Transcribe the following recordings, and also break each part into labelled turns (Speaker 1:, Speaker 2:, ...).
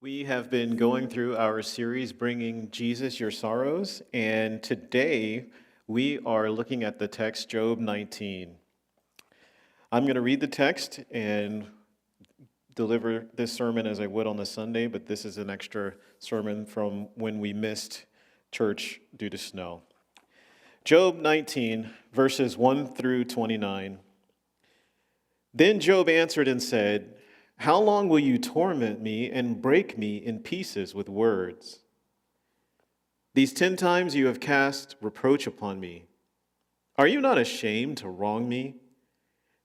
Speaker 1: We have been going through our series, Bringing Jesus Your Sorrows, and today we are looking at the text, Job 19. I'm going to read the text and deliver this sermon as I would on the Sunday, but this is an extra sermon from when we missed church due to snow. Job 19, verses 1 through 29. Then Job answered and said, "How long will you torment me and break me in pieces with words? These 10 times you have cast reproach upon me. Are you not ashamed to wrong me?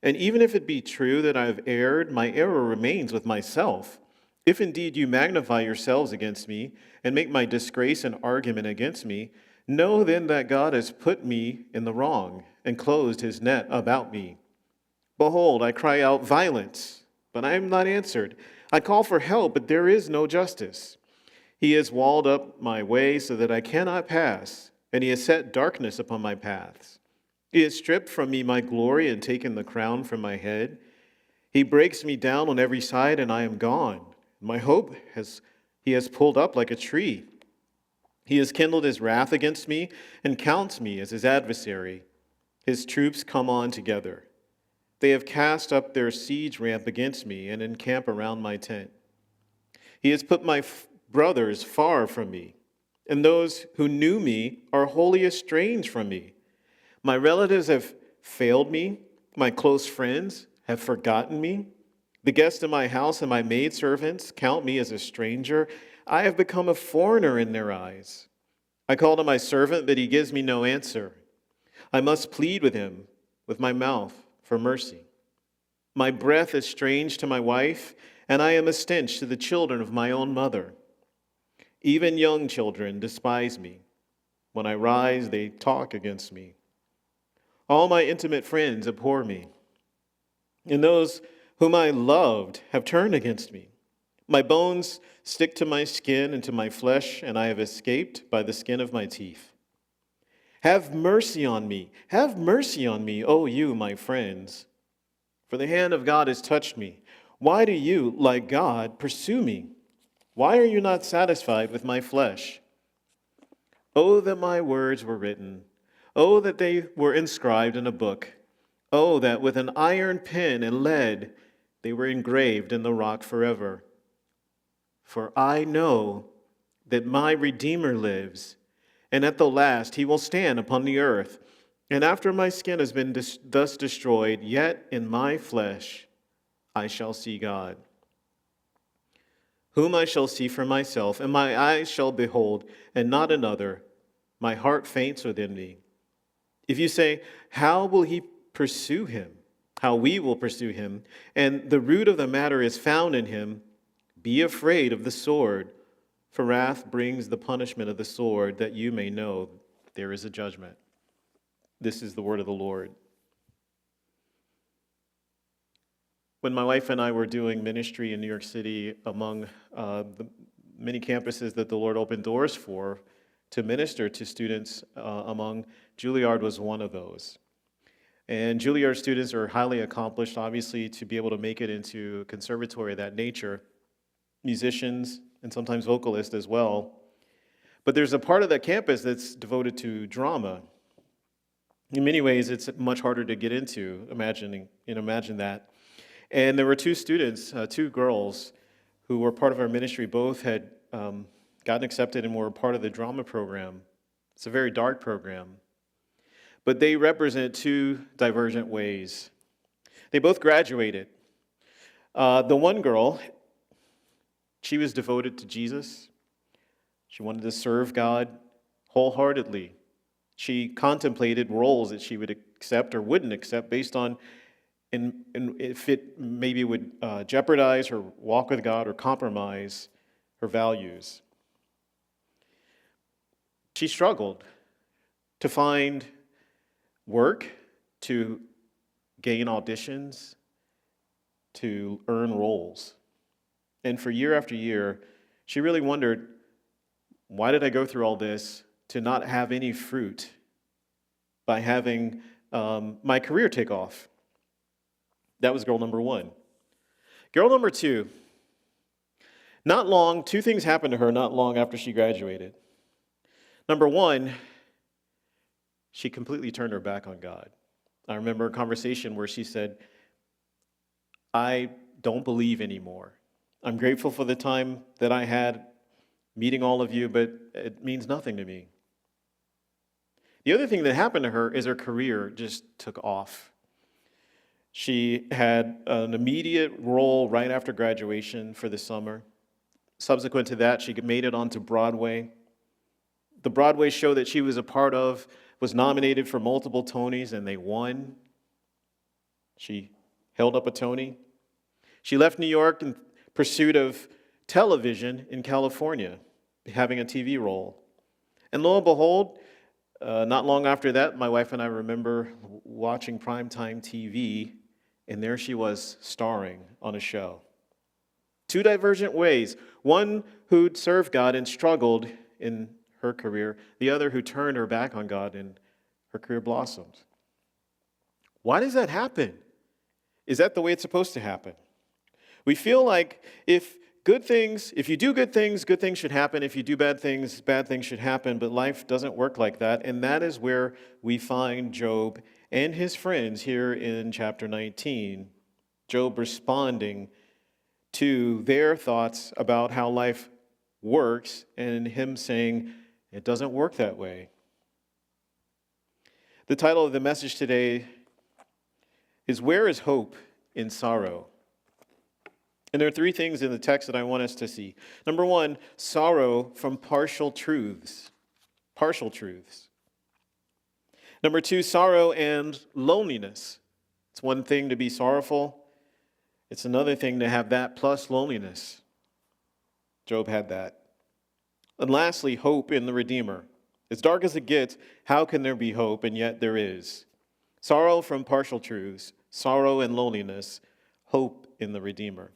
Speaker 1: And even if it be true that I have erred, my error remains with myself. If indeed you magnify yourselves against me and make my disgrace an argument against me, know then that God has put me in the wrong and closed his net about me. Behold, I cry out violence, but I am not answered. I call for help, but there is no justice. He has walled up my way so that I cannot pass, and he has set darkness upon my paths. He has stripped from me my glory and taken the crown from my head. He breaks me down on every side, and I am gone. My hope he has pulled up like a tree. He has kindled his wrath against me and counts me as his adversary. His troops come on together. They have cast up their siege ramp against me and encamp around my tent. He has put my brothers far from me, and those who knew me are wholly estranged from me. My relatives have failed me. My close friends have forgotten me. The guests in my house and my maidservants count me as a stranger. I have become a foreigner in their eyes. I call to my servant, but he gives me no answer. I must plead with him with my mouth for mercy. My breath is strange to my wife, and I am a stench to the children of my own mother. Even young children despise me. When I rise, they talk against me. All my intimate friends abhor me, and those whom I loved have turned against me. My bones stick to my skin and to my flesh, and I have escaped by the skin of my teeth. Have mercy on me, O you, my friends. For the hand of God has touched me. Why do you, like God, pursue me? Why are you not satisfied with my flesh? Oh, that my words were written. Oh, that they were inscribed in a book. Oh, that with an iron pen and lead they were engraved in the rock forever. For I know that my Redeemer lives, and at the last he will stand upon the earth. And after my skin has been thus destroyed, yet in my flesh I shall see God, whom I shall see for myself, and my eyes shall behold, and not another. My heart faints within me. If you say, how will he pursue him? How we will pursue him, and the root of the matter is found in him, be afraid of the sword, for wrath brings the punishment of the sword, that you may know there is a judgment. This is the word of the Lord. When my wife and I were doing ministry in New York City among the many campuses that the Lord opened doors for to minister to students among, Juilliard was one of those. And Juilliard students are highly accomplished, obviously, to be able to make it into a conservatory of that nature, musicians and sometimes vocalists as well. But there's a part of that campus that's devoted to drama. In many ways, it's much harder to get into, imagine that. And there were two students, two girls, who were part of our ministry. Both had gotten accepted and were part of the drama program. It's a very dark program. But they represent two divergent ways. They both graduated. The one girl, she was devoted to Jesus. She wanted to serve God wholeheartedly. She contemplated roles that she would accept or wouldn't accept based on if it maybe would jeopardize her walk with God or compromise her values. She struggled to find work, to gain auditions, to earn roles. And for year after year, she really wondered, why did I go through all this to not have any fruit by having my career take off? That was girl number one. Girl number two, Two things happened to her not long after she graduated. Number one, she completely turned her back on God. I remember a conversation where she said, I don't believe anymore. I'm grateful for the time that I had meeting all of you, but it means nothing to me. The other thing that happened to her is her career just took off. She had an immediate role right after graduation for the summer. Subsequent to that, she made it onto Broadway. The Broadway show that she was a part of was nominated for multiple Tonys, and they won. She held up a Tony. She left New York in pursuit of television in California, having a TV role. And lo and behold, not long after that, my wife and I remember watching primetime TV, and there she was starring on a show. Two divergent ways. One who'd served God and struggled in her career, the other who turned her back on God and her career blossomed. Why does that happen? Is that the way it's supposed to happen? We feel like if you do good things should happen. If you do bad things should happen. But life doesn't work like that. And that is where we find Job and his friends here in chapter 19. Job responding to their thoughts about how life works and him saying, it doesn't work that way. The title of the message today is Where is Hope in Sorrow? And there are three things in the text that I want us to see. Number one, sorrow from partial truths. Partial truths. Number two, sorrow and loneliness. It's one thing to be sorrowful. It's another thing to have that plus loneliness. Job had that. And lastly, hope in the Redeemer. As dark as it gets, how can there be hope? And yet there is. Sorrow from partial truths, sorrow and loneliness, hope in the Redeemer.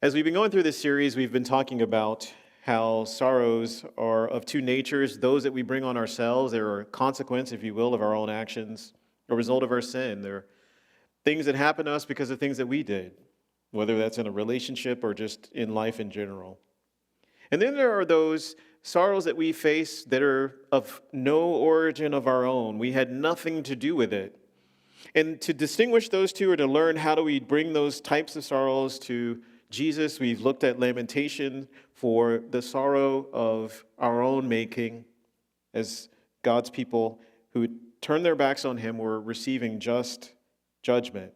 Speaker 1: As we've been going through this series, we've been talking about how sorrows are of two natures, those that we bring on ourselves. They're a consequence, if you will, of our own actions, a result of our sin. They're things that happen to us because of things that we did, whether that's in a relationship or just in life in general. And then there are those sorrows that we face that are of no origin of our own. We had nothing to do with it. And to distinguish those two or to learn how do we bring those types of sorrows to Jesus, we've looked at lamentation for the sorrow of our own making as God's people who turned their backs on him were receiving just judgment.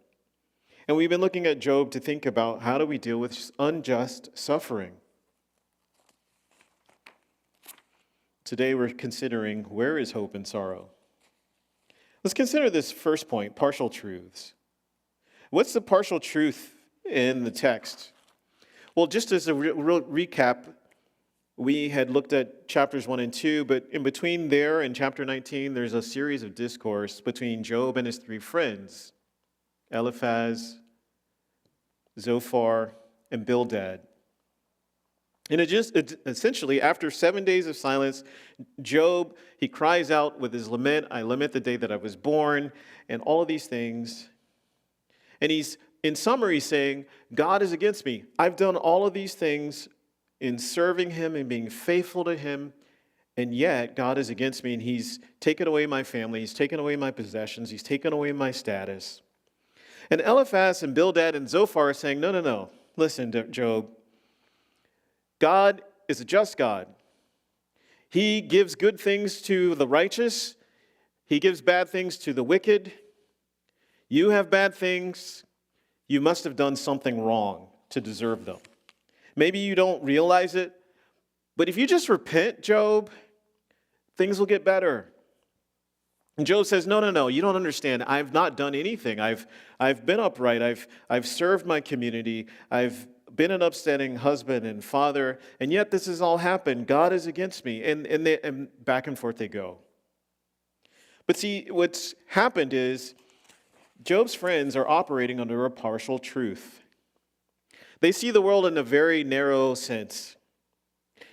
Speaker 1: And we've been looking at Job to think about how do we deal with unjust suffering. Today we're considering where is hope in sorrow. Let's consider this first point, partial truths. What's the partial truth in the text? Well, just as a real recap, we had looked at chapters 1 and 2, but in between there and chapter 19, there's a series of discourse between Job and his three friends, Eliphaz, Zophar, and Bildad. And essentially, after 7 days of silence, Job, he cries out with his lament, I lament the day that I was born, and all of these things. And he's, in summary, saying, God is against me. I've done all of these things in serving him and being faithful to him, and yet God is against me, and he's taken away my family, he's taken away my possessions, he's taken away my status. And Eliphaz and Bildad and Zophar are saying, no. Listen, Job. God is a just God. He gives good things to the righteous. He gives bad things to the wicked. You have bad things. You must have done something wrong to deserve them. Maybe you don't realize it, but if you just repent, Job, things will get better. And Job says, no, you don't understand. I've not done anything. I've been upright. I've served my community. I've been an upstanding husband and father, and yet this has all happened. God is against me. And back and forth they go. But see, what's happened is Job's friends are operating under a partial truth. They see the world in a very narrow sense.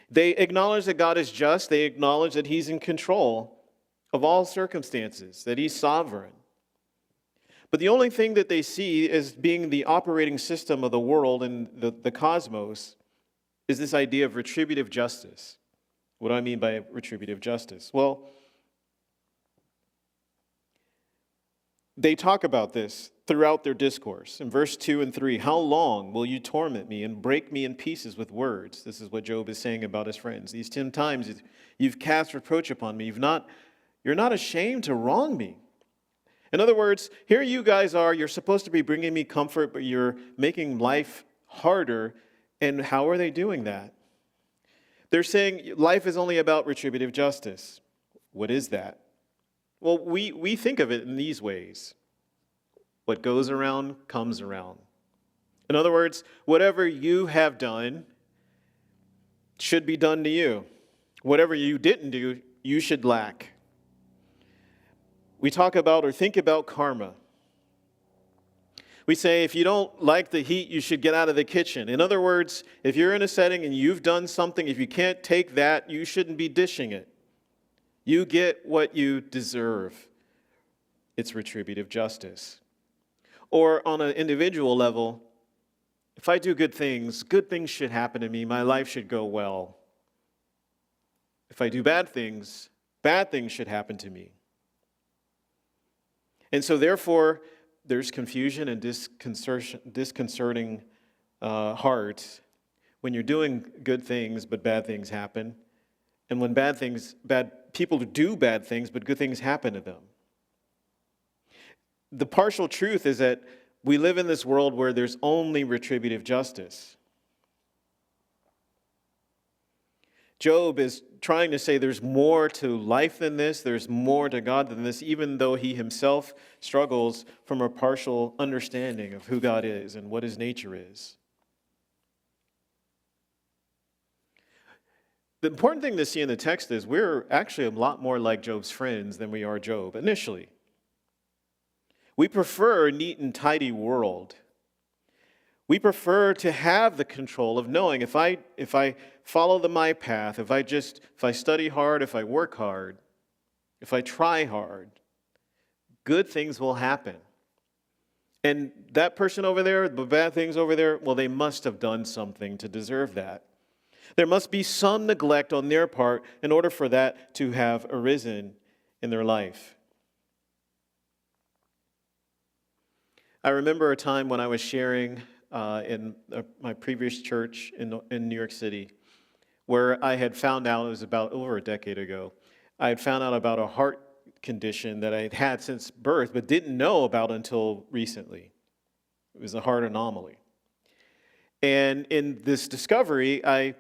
Speaker 1: They acknowledge that God is just. They acknowledge that he's in control of all circumstances, that he's sovereign. But the only thing that they see as being the operating system of the world and the cosmos is this idea of retributive justice. What do I mean by retributive justice? Well, they talk about this throughout their discourse. In verse 2 and 3, how long will you torment me and break me in pieces with words? This is what Job is saying about his friends. These 10 times you've cast reproach upon me. You're not ashamed to wrong me. In other words, here you guys are, you're supposed to be bringing me comfort, but you're making life harder. And how are they doing that? They're saying life is only about retributive justice. What is that? Well, we think of it in these ways. What goes around comes around. In other words, whatever you have done should be done to you. Whatever you didn't do, you should lack. We talk about or think about karma. We say if you don't like the heat, you should get out of the kitchen. In other words, if you're in a setting and you've done something, if you can't take that, you shouldn't be dishing it. You get what you deserve. It's retributive justice. Or on an individual level, if I do good things should happen to me. My life should go well. If I do bad things should happen to me. And so therefore, there's confusion and disconcerting hearts when you're doing good things, but bad things happen. And when bad people do bad things, but good things happen to them. The partial truth is that we live in this world where there's only retributive justice. Job is trying to say there's more to life than this, there's more to God than this, even though he himself struggles from a partial understanding of who God is and what his nature is. The important thing to see in the text is we're actually a lot more like Job's friends than we are Job initially. We prefer a neat and tidy world. We prefer to have the control of knowing if I follow my path, if I study hard, if I work hard, if I try hard, good things will happen. And that person over there, the bad things over there, well, they must have done something to deserve that. There must be some neglect on their part in order for that to have arisen in their life. I remember a time when I was sharing in my previous church in New York City, where I had found out, it was about over a decade ago, I had found out about a heart condition that I had had since birth, but didn't know about until recently. It was a heart anomaly. And in this discovery, I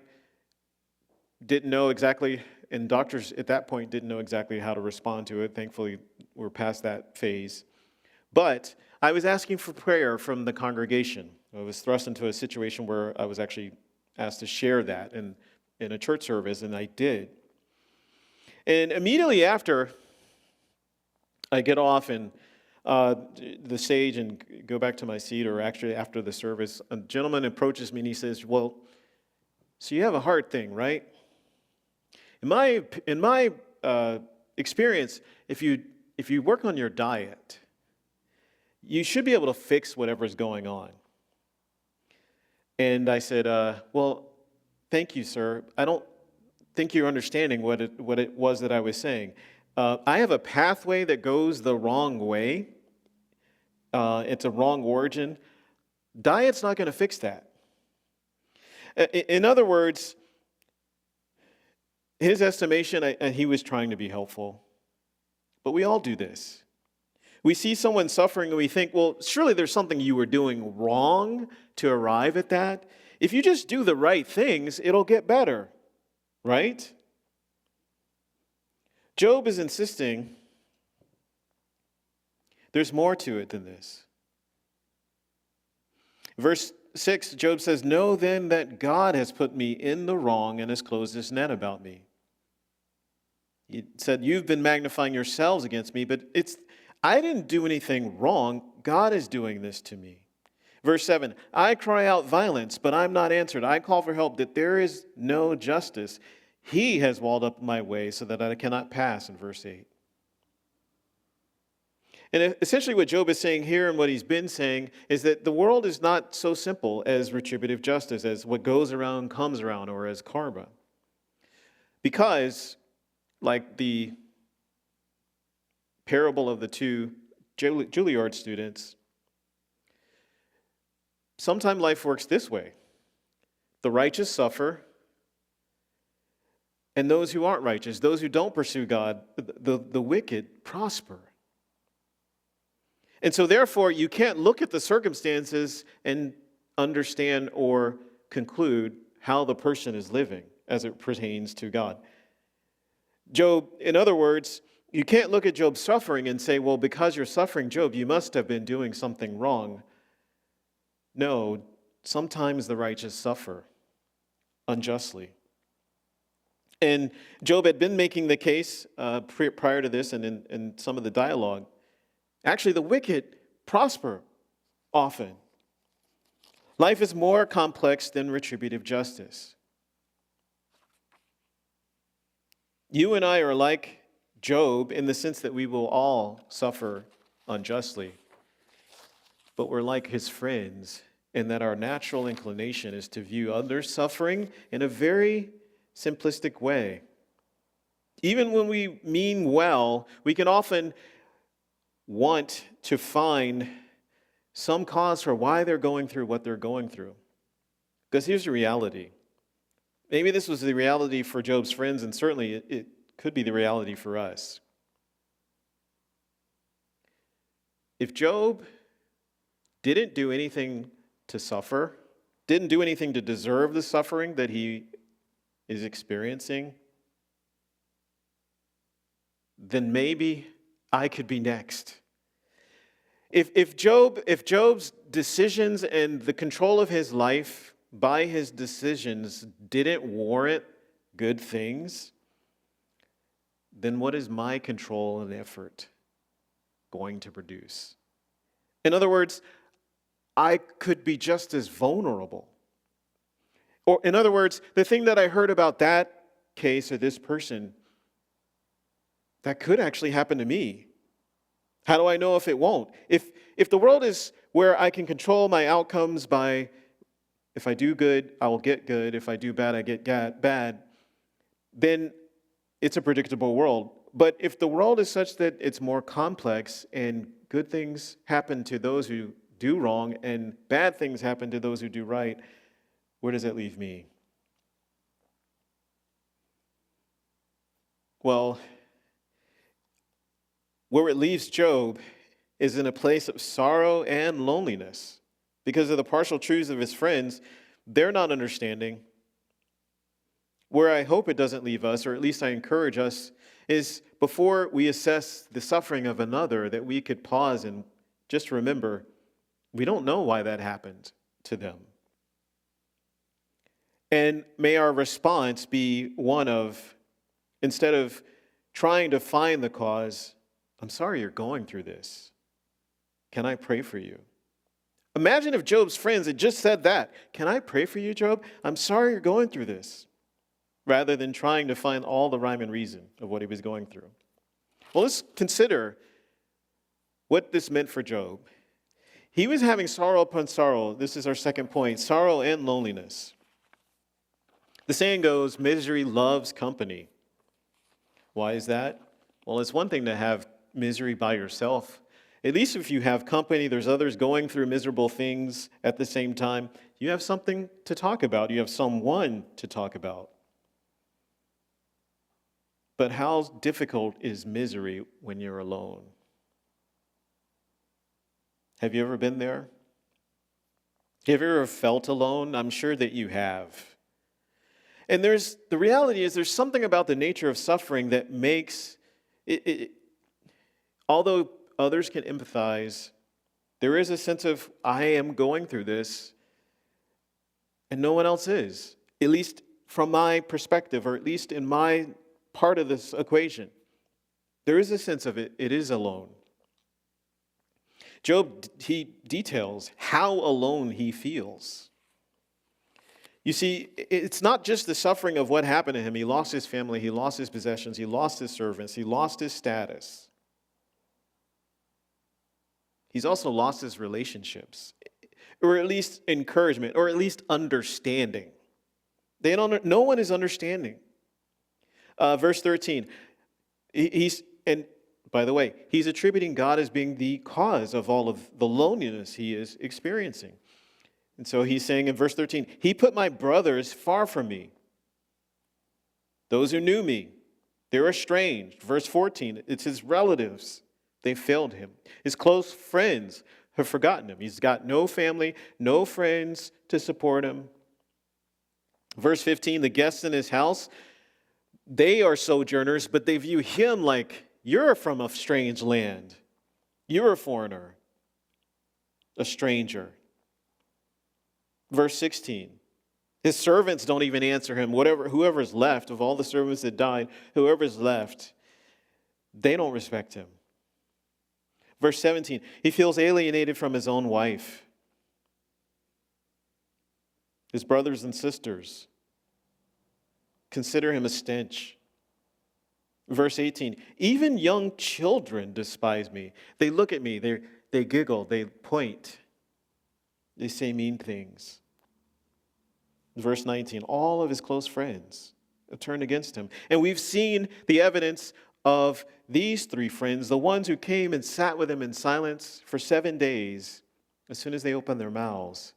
Speaker 1: didn't know exactly, and doctors at that point didn't know exactly how to respond to it. Thankfully, we're past that phase. But I was asking for prayer from the congregation. I was thrust into a situation where I was actually asked to share that in a church service, and I did. And immediately after, I get off and the stage and go back to my seat, or actually after the service, a gentleman approaches me and he says, well, so you have a heart thing, right? In my experience, if you work on your diet, you should be able to fix whatever's going on. And I said, well, thank you, sir. I don't think you're understanding what it was that I was saying. I have a pathway that goes the wrong way. It's a wrong origin. Diet's not going to fix that. In other words, his estimation, and he was trying to be helpful, but we all do this. We see someone suffering and we think, well, surely there's something you were doing wrong to arrive at that. If you just do the right things, it'll get better, right? Job is insisting there's more to it than this. Verse 6, Job says, know then that God has put me in the wrong and has closed his net about me. He said, you've been magnifying yourselves against me, but I didn't do anything wrong. God is doing this to me. Verse 7, I cry out violence, but I'm not answered. I call for help, that there is no justice. He has walled up my way so that I cannot pass, in verse 8. And essentially what Job is saying here and what he's been saying is that the world is not so simple as retributive justice, as what goes around comes around, or as karma. Because, like the parable of the two Juilliard students, sometimes life works this way. The righteous suffer, and those who aren't righteous, those who don't pursue God, the wicked prosper. And so therefore, you can't look at the circumstances and understand or conclude how the person is living as it pertains to God. Job, in other words, you can't look at Job's suffering and say, well, because you're suffering, Job, you must have been doing something wrong. No, sometimes the righteous suffer unjustly. And Job had been making the case prior to this and in some of the dialogue. Actually, the wicked prosper often. Life is more complex than retributive justice. You and I are like Job in the sense that we will all suffer unjustly. But we're like his friends in that our natural inclination is to view others' suffering in a very simplistic way. Even when we mean well, we can often want to find some cause for why they're going through what they're going through. Because here's the reality. Maybe this was the reality for Job's friends, and certainly it could be the reality for us. If Job didn't do anything to suffer, didn't do anything to deserve the suffering that he is experiencing, then maybe I could be next. If Job's decisions and the control of his life by his decisions didn't warrant good things, then what is my control and effort going to produce? In other words, I could be just as vulnerable. Or in other words, the thing that I heard about that case or this person, that could actually happen to me. How do I know if it won't? If the world is where I can control my outcomes by, if I do good, I will get good. If I do bad, I get bad. Then it's a predictable world. But if the world is such that it's more complex and good things happen to those who do wrong and bad things happen to those who do right, where does that leave me? Well, where it leaves Job is in a place of sorrow and loneliness. Because of the partial truths of his friends, they're not understanding. Where I hope it doesn't leave us, or at least I encourage us, is before we assess the suffering of another, that we could pause and just remember, we don't know why that happened to them. And may our response be one of, instead of trying to find the cause, I'm sorry you're going through this. Can I pray for you? Imagine if Job's friends had just said that. Can I pray for you, Job? I'm sorry you're going through this. Rather than trying to find all the rhyme and reason of what he was going through. Well, let's consider what this meant for Job. He was having sorrow upon sorrow. This is our second point, sorrow and loneliness. The saying goes, misery loves company. Why is that? Well, it's one thing to have misery by yourself. At least if you have company, there's others going through miserable things at the same time. You have something to talk about. You have someone to talk about. But how difficult is misery when you're alone? Have you ever been there? Have you ever felt alone? I'm sure that you have. And the reality is there's something about the nature of suffering that makes it, although others can empathize, there is a sense of, I am going through this, and no one else is. At least from my perspective, or at least in my part of this equation. There is a sense of it is alone. Job, he details how alone he feels. You see, it's not just the suffering of what happened to him. He lost his family, he lost his possessions, he lost his servants, he lost his status. He's also lost his relationships, or at least encouragement, or at least understanding. No one is understanding. Verse 13, and by the way, he's attributing God as being the cause of all of the loneliness he is experiencing. And so he's saying in verse 13, he put my brothers far from me. Those who knew me, they're estranged. Verse 14, it's his relatives. They failed him. His close friends have forgotten him. He's got no family, no friends to support him. Verse 15, the guests in his house, they are sojourners, but they view him like, you're from a strange land. You're a foreigner, a stranger. Verse 16, his servants don't even answer him. Whoever's left, of all the servants that died, whoever's left, they don't respect him. Verse 17, he feels alienated from his own wife. His brothers and sisters consider him a stench. Verse 18, even young children despise me. They look at me, they giggle, they point, they say mean things. Verse 19, all of his close friends have turned against him. And we've seen the evidence of these three friends, the ones who came and sat with him in silence for 7 days. As soon as they opened their mouths,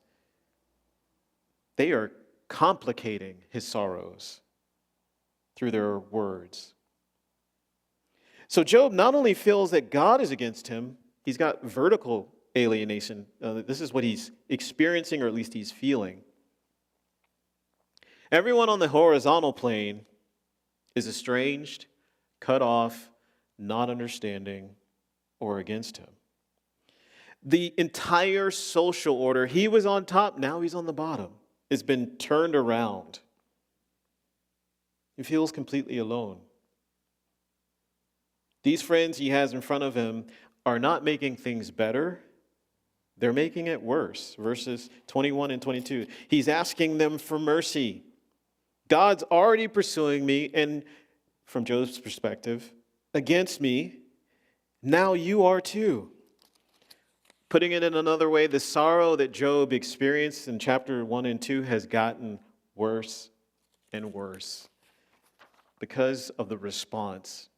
Speaker 1: they are complicating his sorrows through their words. So Job not only feels that God is against him, he's got vertical alienation. This is what he's experiencing, or at least he's feeling. Everyone on the horizontal plane is estranged, cut off, not understanding, or against him. The entire social order, he was on top, now he's on the bottom, has been turned around. He feels completely alone. These friends he has in front of him are not making things better. They're making it worse. Verses 21 and 22. He's asking them for mercy. God's already pursuing me, and from Job's perspective, against me. Now you are too. Putting it in another way, the sorrow that Job experienced in chapter 1 and 2 has gotten worse and worse because of the response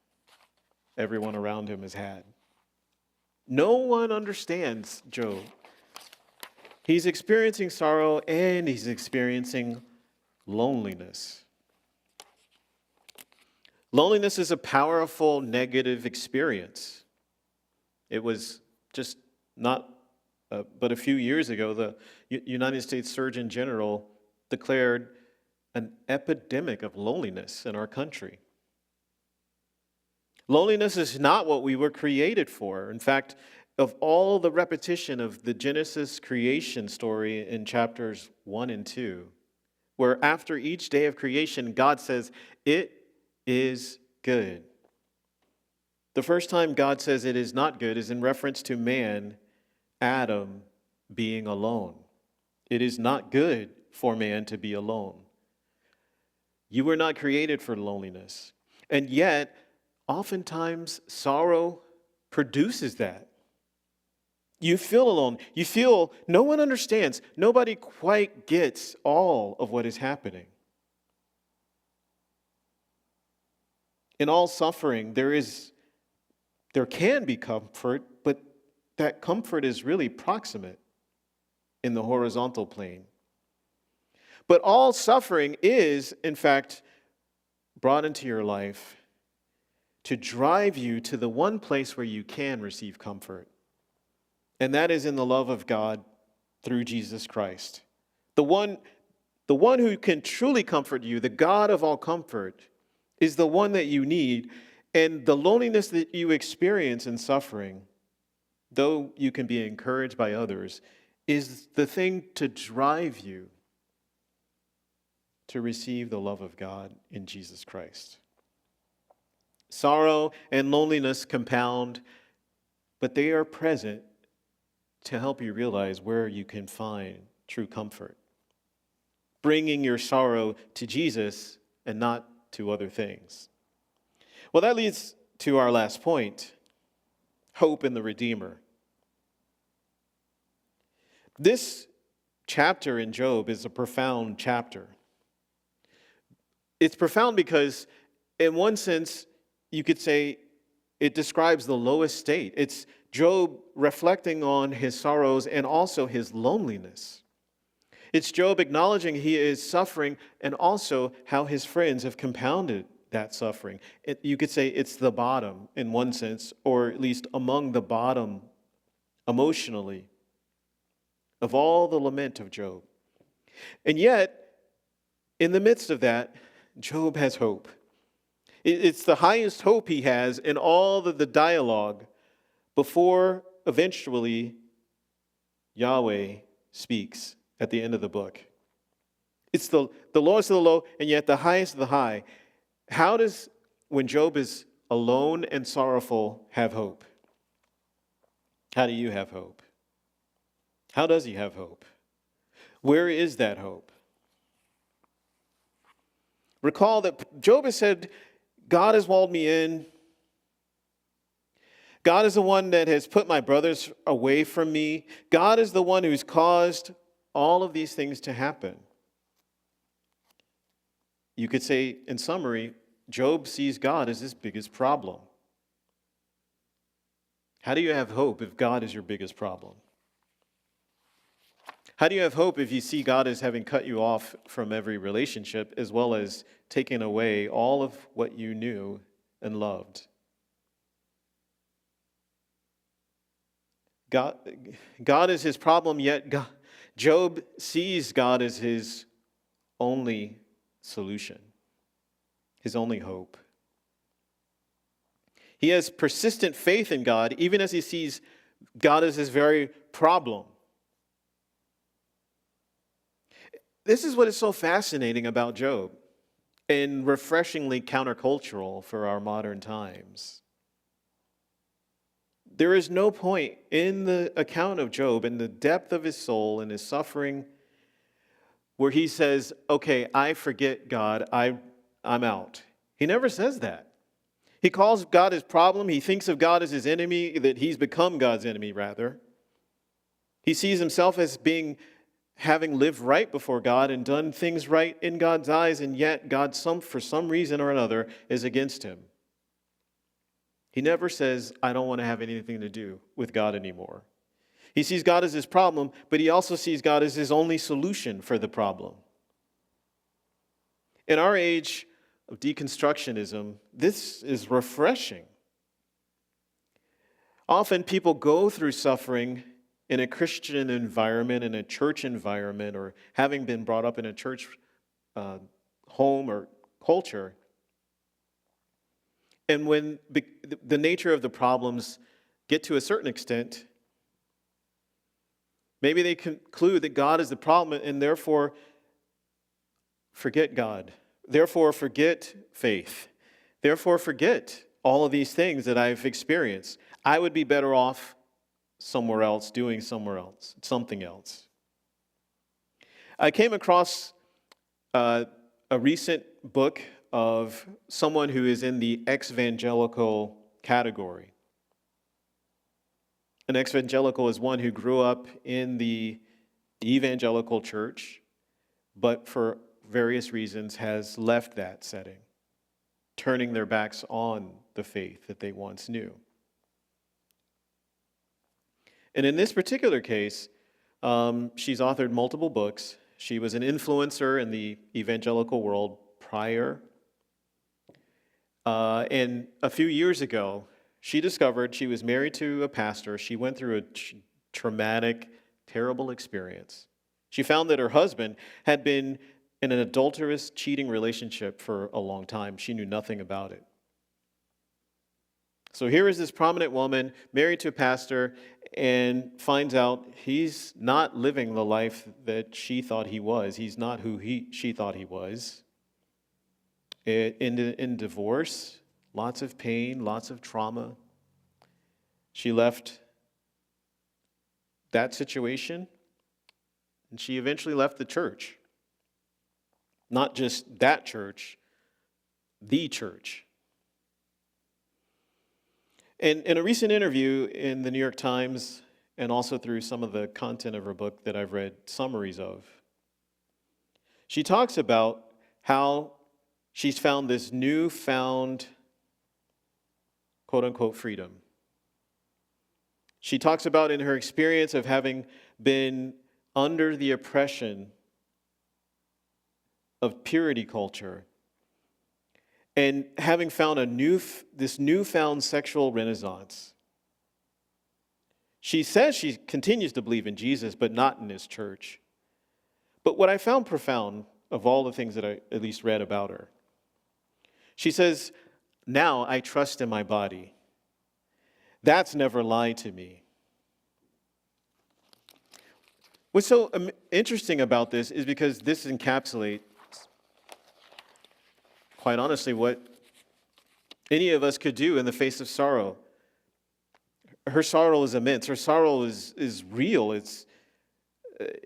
Speaker 1: everyone around him has had. No one understands Job. He's experiencing sorrow and he's experiencing loneliness. Loneliness is a powerful negative experience. It was just but a few years ago, the United States Surgeon General declared an epidemic of loneliness in our country. Loneliness is not what we were created for. In fact, of all the repetition of the Genesis creation story in chapters 1 and 2, where after each day of creation, God says, it is good. The first time God says it is not good is in reference to man, Adam, being alone. It is not good for man to be alone. You were not created for loneliness. And yet, oftentimes, sorrow produces that. You feel alone. You feel no one understands. Nobody quite gets all of what is happening. In all suffering, there can be comfort, but that comfort is really proximate in the horizontal plane. But all suffering is, in fact, brought into your life to drive you to the one place where you can receive comfort. And that is in the love of God through Jesus Christ. The one who can truly comfort you, the God of all comfort, is the one that you need. And the loneliness that you experience in suffering, though you can be encouraged by others, is the thing to drive you to receive the love of God in Jesus Christ. Sorrow and loneliness compound, but they are present to help you realize where you can find true comfort. Bringing your sorrow to Jesus and not to other things. Well, that leads to our last point, hope in the Redeemer. This chapter in Job is a profound chapter. It's profound because, in one sense, you could say it describes the lowest state. It's Job reflecting on his sorrows and also his loneliness. It's Job acknowledging he is suffering and also how his friends have compounded that suffering. You could say it's the bottom in one sense, or at least among the bottom emotionally of all the lament of Job. And yet, in the midst of that, Job has hope. It's the highest hope he has in all of the dialogue before eventually Yahweh speaks at the end of the book. It's the lowest of the low and yet the highest of the high. How does, when Job is alone and sorrowful, have hope? How do you have hope? How does he have hope? Where is that hope? Recall that Job has said, God has walled me in. God is the one that has put my brothers away from me. God is the one who's caused all of these things to happen. You could say, in summary, Job sees God as his biggest problem. How do you have hope if God is your biggest problem? How do you have hope if you see God as having cut you off from every relationship as well as taken away all of what you knew and loved? God is his problem, yet Job sees God as his only solution, his only hope. He has persistent faith in God, even as he sees God as his very problem. This is what is so fascinating about Job and refreshingly countercultural for our modern times. There is no point in the account of Job, in the depth of his soul and his suffering, where he says, okay, I forget God, I'm out. He never says that. He calls God his problem. He thinks of God as his enemy, that he's become God's enemy, rather. He sees himself as having lived right before God and done things right in God's eyes, and yet God, for some reason or another, is against him. He never says, I don't want to have anything to do with God anymore. He sees God as his problem, but he also sees God as his only solution for the problem. In our age of deconstructionism, this is refreshing. Often people go through suffering in a Christian environment, in a church environment, or having been brought up in a church home or culture. And when the nature of the problems get to a certain extent, maybe they conclude that God is the problem and therefore forget God. Therefore forget faith. Therefore forget all of these things that I've experienced. I would be better off somewhere else, doing something else. I came across a recent book of someone who is in the ex-evangelical category. An ex-evangelical is one who grew up in the evangelical church, but for various reasons has left that setting, turning their backs on the faith that they once knew. And in this particular case, she's authored multiple books. She was an influencer in the evangelical world prior. And a few years ago, she discovered she was married to a pastor. She went through a traumatic, terrible experience. She found that her husband had been in an adulterous, cheating relationship for a long time. She knew nothing about it. So here is this prominent woman, married to a pastor, and finds out he's not living the life that she thought he was. He's not who she thought he was. In divorce, lots of pain, lots of trauma. She left that situation, and she eventually left the church. Not just that church, the church. And in a recent interview in the New York Times, and also through some of the content of her book that I've read summaries of. She talks about how she's found this newfound, quote-unquote, freedom. She talks about in her experience of having been under the oppression of purity culture and having found this newfound sexual renaissance. She says she continues to believe in Jesus, but not in his church. But what I found profound of all the things that I at least read about her, she says, now I trust in my body. That's never lied to me. What's so interesting about this is because this encapsulates, quite honestly, what any of us could do in the face of sorrow. Her sorrow is immense. Her sorrow is real. It's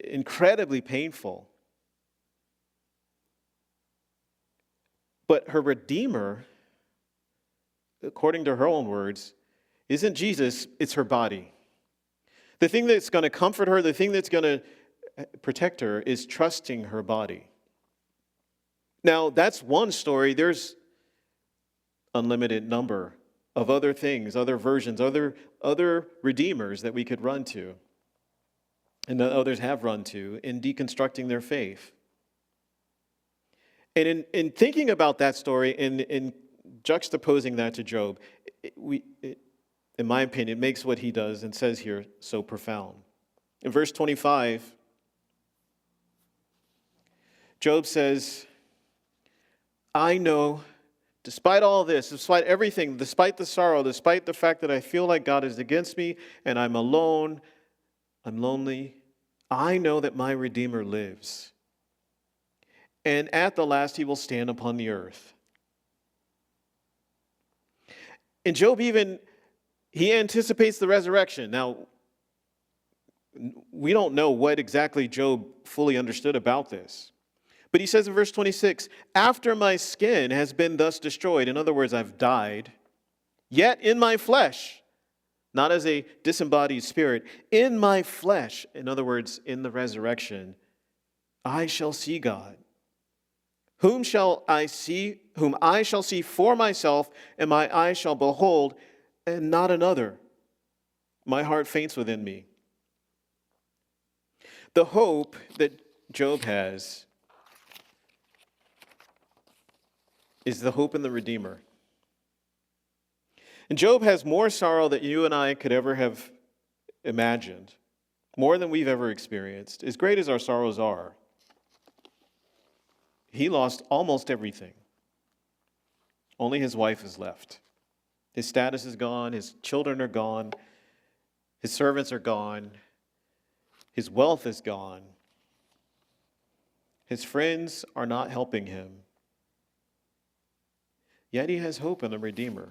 Speaker 1: incredibly painful. But her Redeemer, according to her own words, isn't Jesus, it's her body. The thing that's going to comfort her, the thing that's going to protect her is trusting her body. Now, that's one story. There's unlimited number of other things, other versions, other redeemers that we could run to and that others have run to in deconstructing their faith. And in thinking about that story and in juxtaposing that to Job, in my opinion, it makes what he does and says here so profound. In verse 25, Job says, I know, despite all this, despite everything, despite the sorrow, despite the fact that I feel like God is against me and I'm alone, I'm lonely, I know that my Redeemer lives. And at the last he will stand upon the earth. And Job he anticipates the resurrection. Now, we don't know what exactly Job fully understood about this. But he says in verse 26, after my skin has been thus destroyed, in other words, I've died, yet in my flesh, not as a disembodied spirit, in my flesh, in other words, in the resurrection, I shall see God. Whom I shall see for myself, and my eyes shall behold, and not another. My heart faints within me. The hope that Job has is the hope in the Redeemer. And Job has more sorrow than you and I could ever have imagined, more than we've ever experienced. As great as our sorrows are, he lost almost everything. Only his wife is left. His status is gone. His children are gone. His servants are gone. His wealth is gone. His friends are not helping him. Yet he has hope in the Redeemer.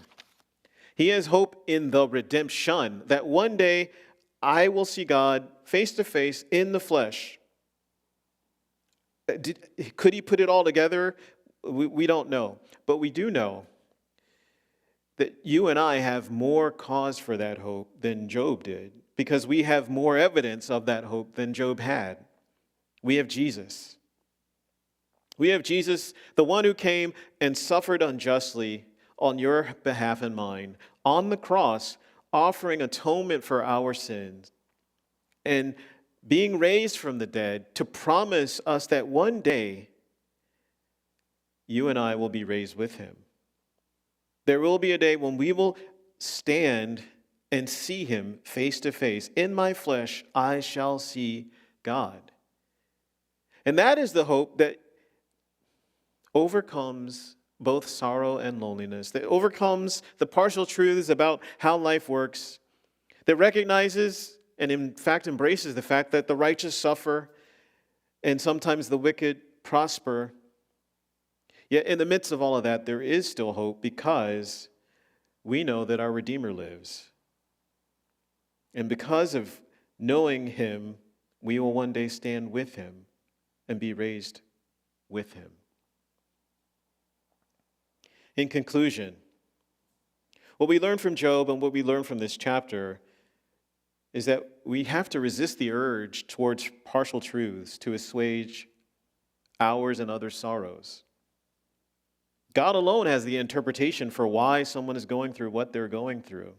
Speaker 1: He has hope in the redemption, that one day I will see God face to face in the flesh. Could he put it all together? We don't know. But we do know that you and I have more cause for that hope than Job did, because we have more evidence of that hope than Job had. We have Jesus. We have Jesus, the one who came and suffered unjustly on your behalf and mine, on the cross, offering atonement for our sins, and being raised from the dead to promise us that one day you and I will be raised with him. There will be a day when we will stand and see him face to face. In my flesh, I shall see God. And that is the hope that overcomes both sorrow and loneliness, that overcomes the partial truths about how life works, that recognizes and in fact embraces the fact that the righteous suffer and sometimes the wicked prosper. Yet in the midst of all of that, there is still hope because we know that our Redeemer lives. And because of knowing him, we will one day stand with him and be raised with him. In conclusion, what we learn from Job and what we learn from this chapter is that we have to resist the urge towards partial truths to assuage ours and others' sorrows. God alone has the interpretation for why someone is going through what they're going through.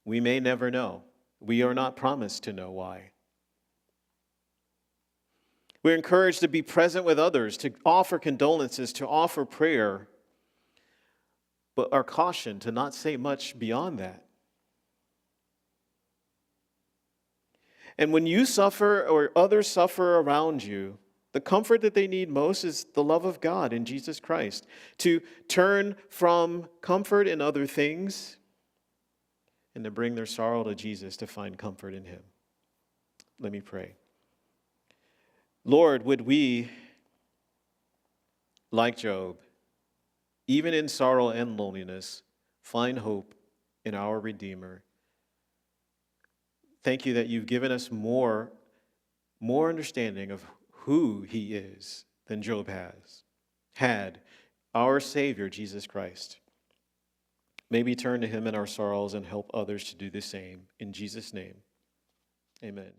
Speaker 1: We may never know. We are not promised to know why. We're encouraged to be present with others, to offer condolences, to offer prayer, but are cautioned to not say much beyond that. And when you suffer or others suffer around you, the comfort that they need most is the love of God in Jesus Christ. To turn from comfort in other things and to bring their sorrow to Jesus to find comfort in him. Let me pray. Lord, would we, like Job, even in sorrow and loneliness, find hope in our Redeemer. Thank you that you've given us more understanding of who he is than Job had, our Savior, Jesus Christ. May we turn to him in our sorrows and help others to do the same. In Jesus' name, amen.